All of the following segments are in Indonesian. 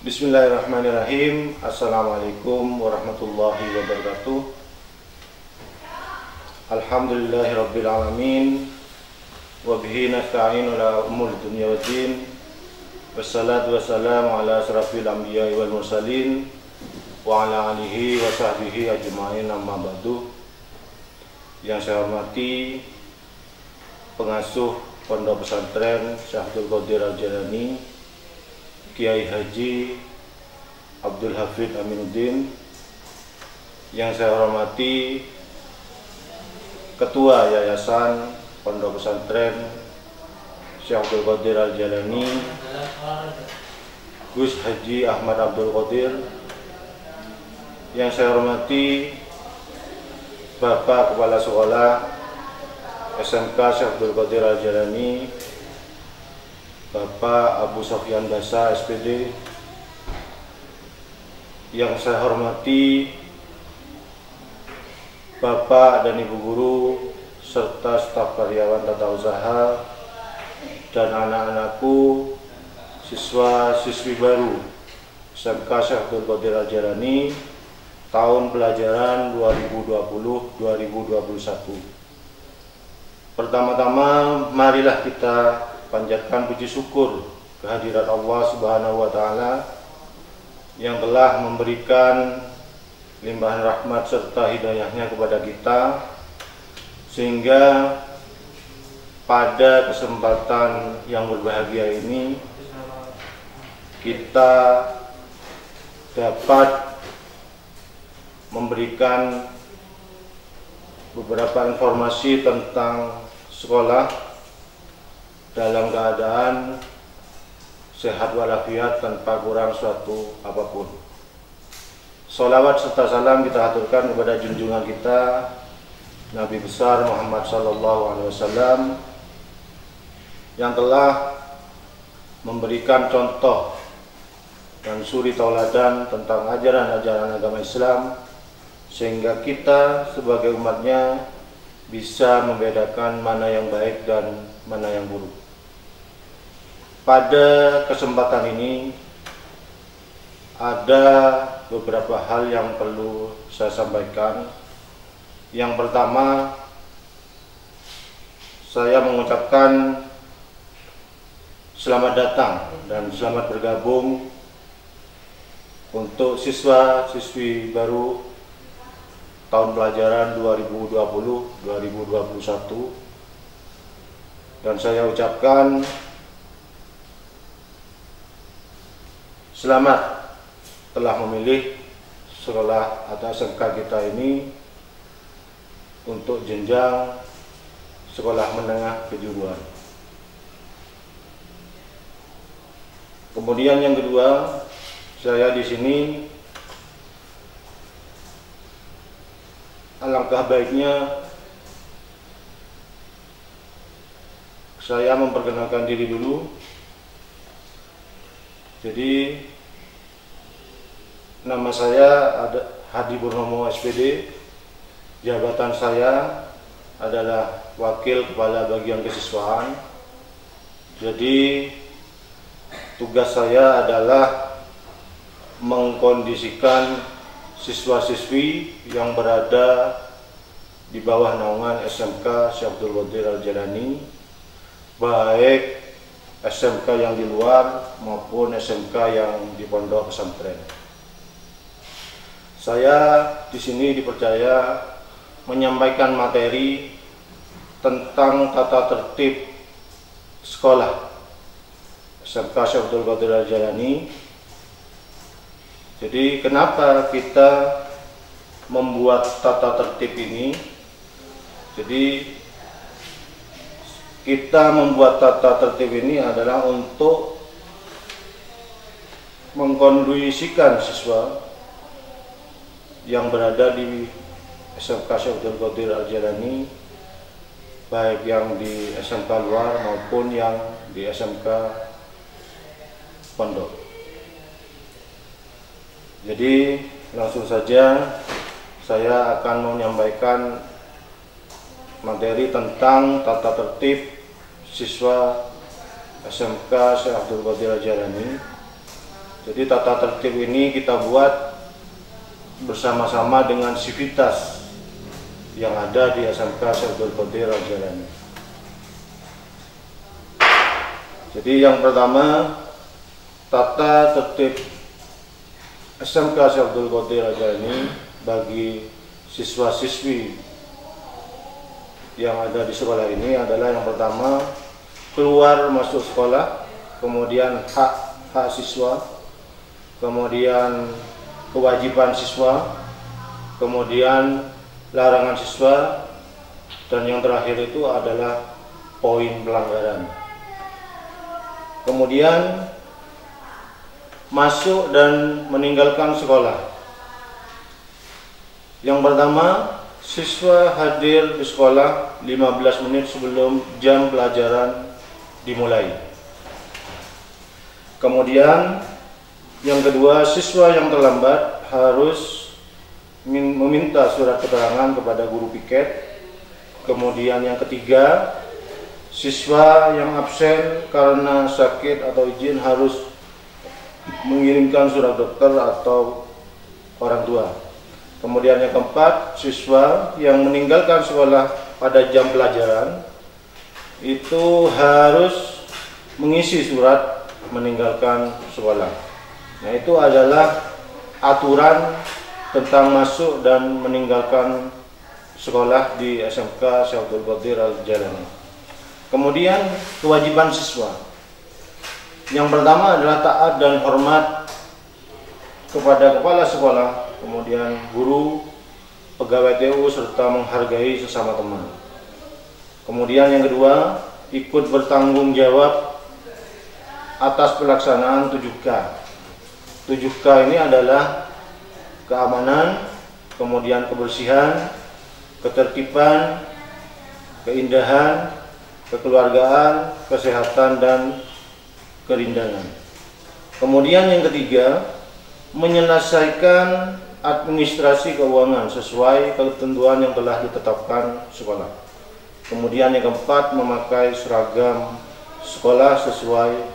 Bismillahirrahmanirrahim. Assalamualaikum warahmatullahi wabarakatuh. Alhamdulillahirabbil alamin. Wa bihi nasta'inu ala umuri dunya waddin. Wassalatu wassalamu ala asrafil anbiya'i wal mursalin wa ala alihi wa sahbihi ajma'in, amma ba'du. Yang saya hormati pengasuh Pondok Pesantren Syekh Abdul Qadir Al-Jailani, Kiai Haji Abdul Hafid Aminuddin. Yang saya hormati Ketua Yayasan Pondok Pesantren Syekh Abdul Qadir Al-Jailani, Gus Haji Ahmad Abdul Qadir. Yang saya hormati Bapak Kepala Sekolah SMK Syekh Abdul Qadir Al-Jailani, Bapak Abu Sofyan Basa SPD. Yang saya hormati Bapak dan Ibu Guru serta staf karyawan tata usaha dan anak-anakku, siswa-siswi baru SMK Syekh Abdul Qadir Al-Jailani tahun pelajaran 2020-2021. Pertama-tama marilah kita panjatkan puji syukur kehadirat Allah Subhanahu wa Ta'ala yang telah memberikan limpahan rahmat serta hidayahnya kepada kita, sehingga pada kesempatan yang berbahagia ini kita dapat memberikan beberapa informasi tentang sekolah dalam keadaan sehat walafiat tanpa kurang suatu apapun. Sholawat serta salam kita aturkan kepada junjungan kita Nabi besar Muhammad SAW yang telah memberikan contoh dan suri tauladan tentang ajaran-ajaran agama Islam, sehingga kita sebagai umatnya bisa membedakan mana yang baik dan mana yang buruk. Pada kesempatan ini ada beberapa hal yang perlu saya sampaikan. Yang pertama, saya mengucapkan selamat datang dan selamat bergabung untuk siswa-siswi baru tahun pelajaran 2020-2021, dan saya ucapkan selamat telah memilih sekolah atau SMK kita ini untuk jenjang sekolah menengah kejuruan. Kemudian yang kedua, saya di sini alangkah baiknya saya memperkenalkan diri dulu. Jadi nama saya Hadi Purnomo SPD. Jabatan saya adalah Wakil Kepala Bagian Kesiswaan. Jadi tugas saya adalah mengkondisikan siswa-siswi yang berada di bawah naungan SMK Syekh Abdul Qadir Al-Jailani, baik SMK yang di luar maupun SMK yang di pondok pesantren. Saya di sini dipercaya menyampaikan materi tentang tata tertib sekolah SMK Syekh Abdul Qadir Al-Jailani. Jadi kenapa kita membuat tata tertib ini? Jadi kita membuat tata tertib ini adalah untuk mengkondisikan siswa yang berada di SMK Syekh Abdul Qadir Al-Jailani, baik yang di SMK luar maupun yang di SMK pondok. Jadi langsung saja saya akan menyampaikan materi tentang tata tertib siswa SMK Syekh Abdul Qadir Al-Jailani. Jadi tata tertib ini kita buat bersama-sama dengan sivitas yang ada di SMK Syekh Abdul Qadir Al-Jailani. Jadi yang pertama, tata tertib SMK Syekh Abdul Qadir Al-Jailani bagi siswa-siswi yang ada di sekolah ini adalah yang pertama, keluar masuk sekolah, kemudian hak siswa, kemudian kewajiban siswa, kemudian larangan siswa, dan yang terakhir itu adalah poin pelanggaran. Kemudian masuk dan meninggalkan sekolah. Yang pertama, siswa hadir di sekolah 15 menit sebelum jam pelajaran dimulai. Kemudian yang kedua, siswa yang terlambat harus meminta surat keterangan kepada guru piket. Kemudian yang ketiga, siswa yang absen karena sakit atau izin harus mengirimkan surat dokter atau orang tua. Kemudian yang keempat, siswa yang meninggalkan sekolah pada jam pelajaran itu harus mengisi surat meninggalkan sekolah. Nah, itu adalah aturan tentang masuk dan meninggalkan sekolah di SMK Syekh Abdul Qadir Al-Jailani. Kemudian kewajiban siswa. Yang pertama adalah taat dan hormat kepada kepala sekolah, kemudian guru, pegawai TU, serta menghargai sesama teman. Kemudian yang kedua, ikut bertanggung jawab atas pelaksanaan 7K. 7K ini adalah keamanan, kemudian kebersihan, ketertiban, keindahan, kekeluargaan, kesehatan, dan kerindangan. Kemudian yang ketiga, menyelesaikan administrasi keuangan sesuai ketentuan yang telah ditetapkan sekolah. Kemudian yang keempat, memakai seragam sekolah sesuai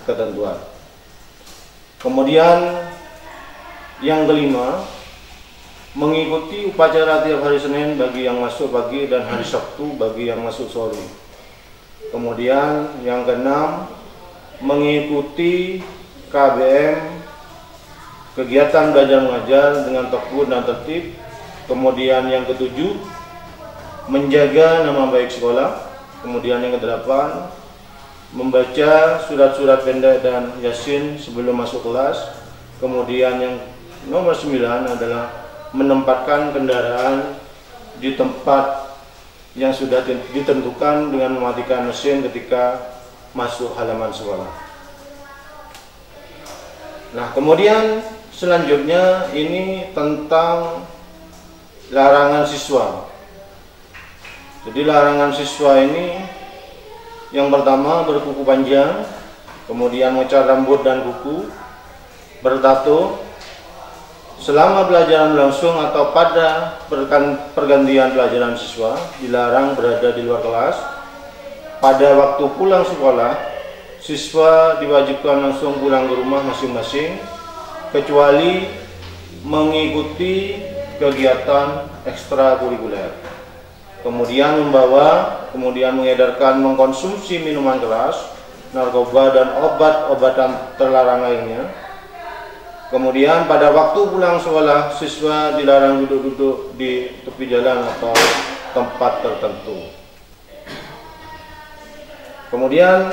ketentuan. Kemudian yang kelima, mengikuti upacara tiap hari Senin bagi yang masuk pagi dan hari Sabtu bagi yang masuk sore. Kemudian yang keenam, mengikuti KBM, kegiatan belajar mengajar dengan tekun dan tertib. Kemudian yang ketujuh, menjaga nama baik sekolah. Kemudian yang kedelapan, membaca surat-surat pendek dan Yasin sebelum masuk kelas. Kemudian yang nomor 9 adalah menempatkan kendaraan di tempat yang sudah ditentukan dengan mematikan mesin ketika masuk halaman sekolah. Nah, kemudian selanjutnya ini tentang larangan siswa. Jadi larangan siswa ini yang pertama, berkuku panjang, kemudian mengecat rambut dan kuku, bertato. Selama pelajaran berlangsung atau pada pergantian pelajaran siswa dilarang berada di luar kelas. Pada waktu pulang sekolah, siswa diwajibkan langsung pulang ke rumah masing-masing kecuali mengikuti kegiatan ekstrakurikuler. Kemudian kemudian mengedarkan, mengkonsumsi minuman keras, narkoba, dan obat-obatan terlarang lainnya. Kemudian pada waktu pulang sekolah, siswa dilarang duduk-duduk di tepi jalan atau tempat tertentu. Kemudian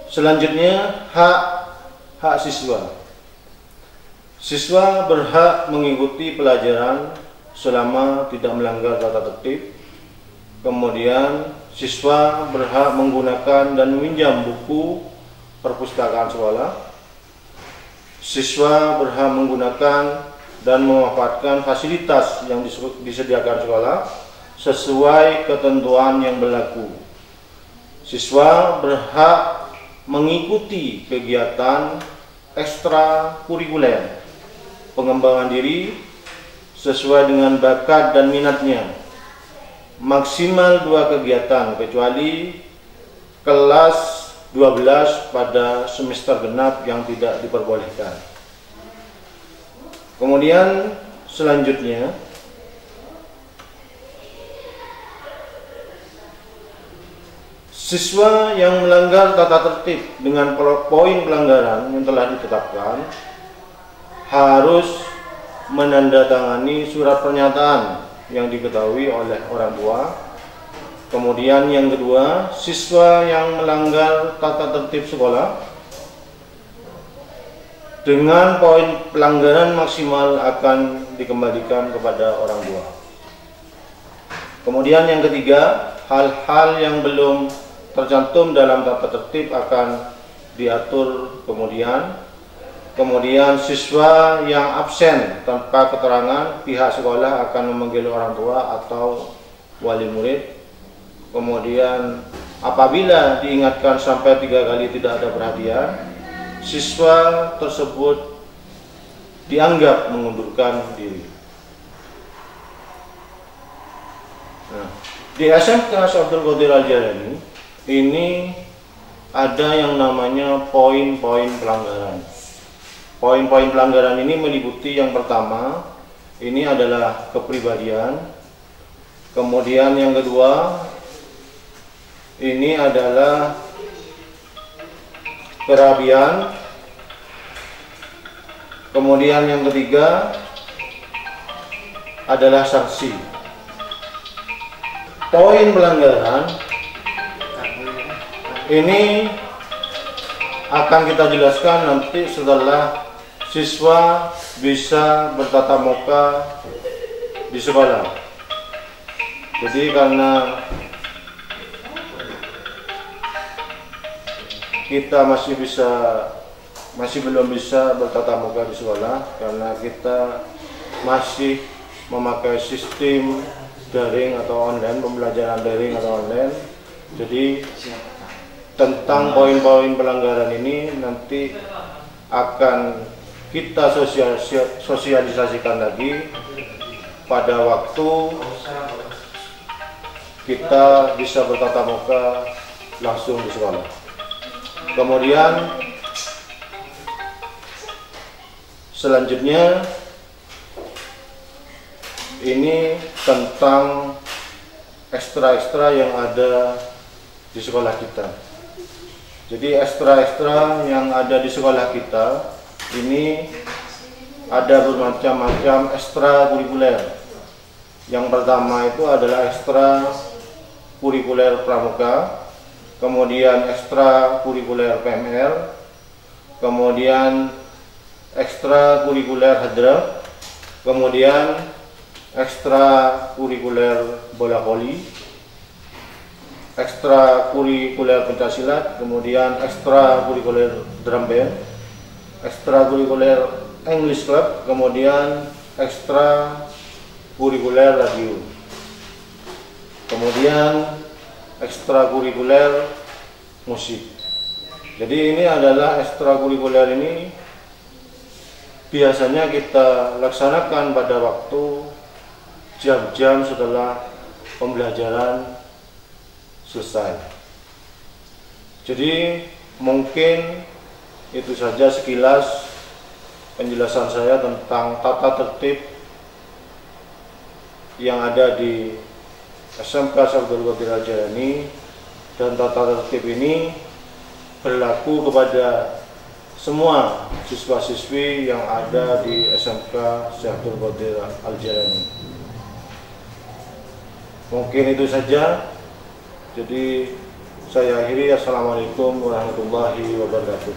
selanjutnya hak siswa. Siswa berhak mengikuti pelajaran selama tidak melanggar tata tertib. Kemudian siswa berhak menggunakan dan meminjam buku perpustakaan sekolah. Siswa berhak menggunakan dan memanfaatkan fasilitas yang disediakan sekolah sesuai ketentuan yang berlaku. Siswa berhak mengikuti kegiatan ekstrakurikuler, pengembangan diri sesuai dengan bakat dan minatnya. Maksimal 2 kegiatan kecuali kelas 12 pada semester genap yang tidak diperbolehkan. Kemudian selanjutnya siswa yang melanggar tata tertib dengan poin pelanggaran yang telah ditetapkan harus menandatangani surat pernyataan yang diketahui oleh orang tua. Kemudian yang kedua, siswa yang melanggar tata tertib sekolah dengan poin pelanggaran maksimal akan dikembalikan kepada orang tua. Kemudian yang ketiga, hal-hal yang belum tercantum dalam tata tertib akan diatur kemudian. Kemudian siswa yang absen tanpa keterangan, pihak sekolah akan memanggil orang tua atau wali murid. Kemudian apabila diingatkan sampai 3 kali tidak ada perhatian, siswa tersebut dianggap mengundurkan diri. Nah, di SMK Syekh Abdul Qadir Al-Jailani ini ada yang namanya poin-poin pelanggaran. Poin-poin pelanggaran ini meliputi yang pertama, ini adalah kepribadian. Kemudian yang kedua, ini adalah kerabian. Kemudian yang ketiga adalah sanksi. Poin pelanggaran ini akan kita jelaskan nanti setelah siswa bisa bertatap muka di sekolah. Jadi karena kita masih belum bisa bertatap muka di sekolah karena kita masih memakai sistem daring atau online, pembelajaran daring atau online. Jadi tentang poin-poin pelanggaran ini nanti akan kita sosialisasikan lagi pada waktu kita bisa bertatap muka langsung di sekolah. Kemudian selanjutnya ini tentang ekstra-ekstra yang ada di sekolah kita. Jadi ekstra-ekstra yang ada di sekolah kita ini ada bermacam-macam ekstra kurikuler. Yang pertama itu adalah ekstra kurikuler pramuka, kemudian ekstra kurikuler PMR, kemudian ekstra kurikuler hadrah, kemudian ekstra kurikuler bola voli, ekstra kurikuler pencaksilat, kemudian ekstra kurikuler drum band, ekstra kurikuler English club, kemudian ekstra kurikuler radio, kemudian ekstra kurikuler musik. Jadi ini adalah ekstra kurikuler ini biasanya kita laksanakan pada waktu jam-jam setelah pembelajaran selesai. Jadi mungkin itu saja sekilas penjelasan saya tentang tata tertib yang ada di SMK Syekh Abdul Qadir Al-Jailani, dan tata tertib ini berlaku kepada semua siswa-siswi yang ada di SMK Syekh Abdul Qadir Al-Jailani. Mungkin itu saja. Jadi saya akhiri. Assalamualaikum warahmatullahi wabarakatuh.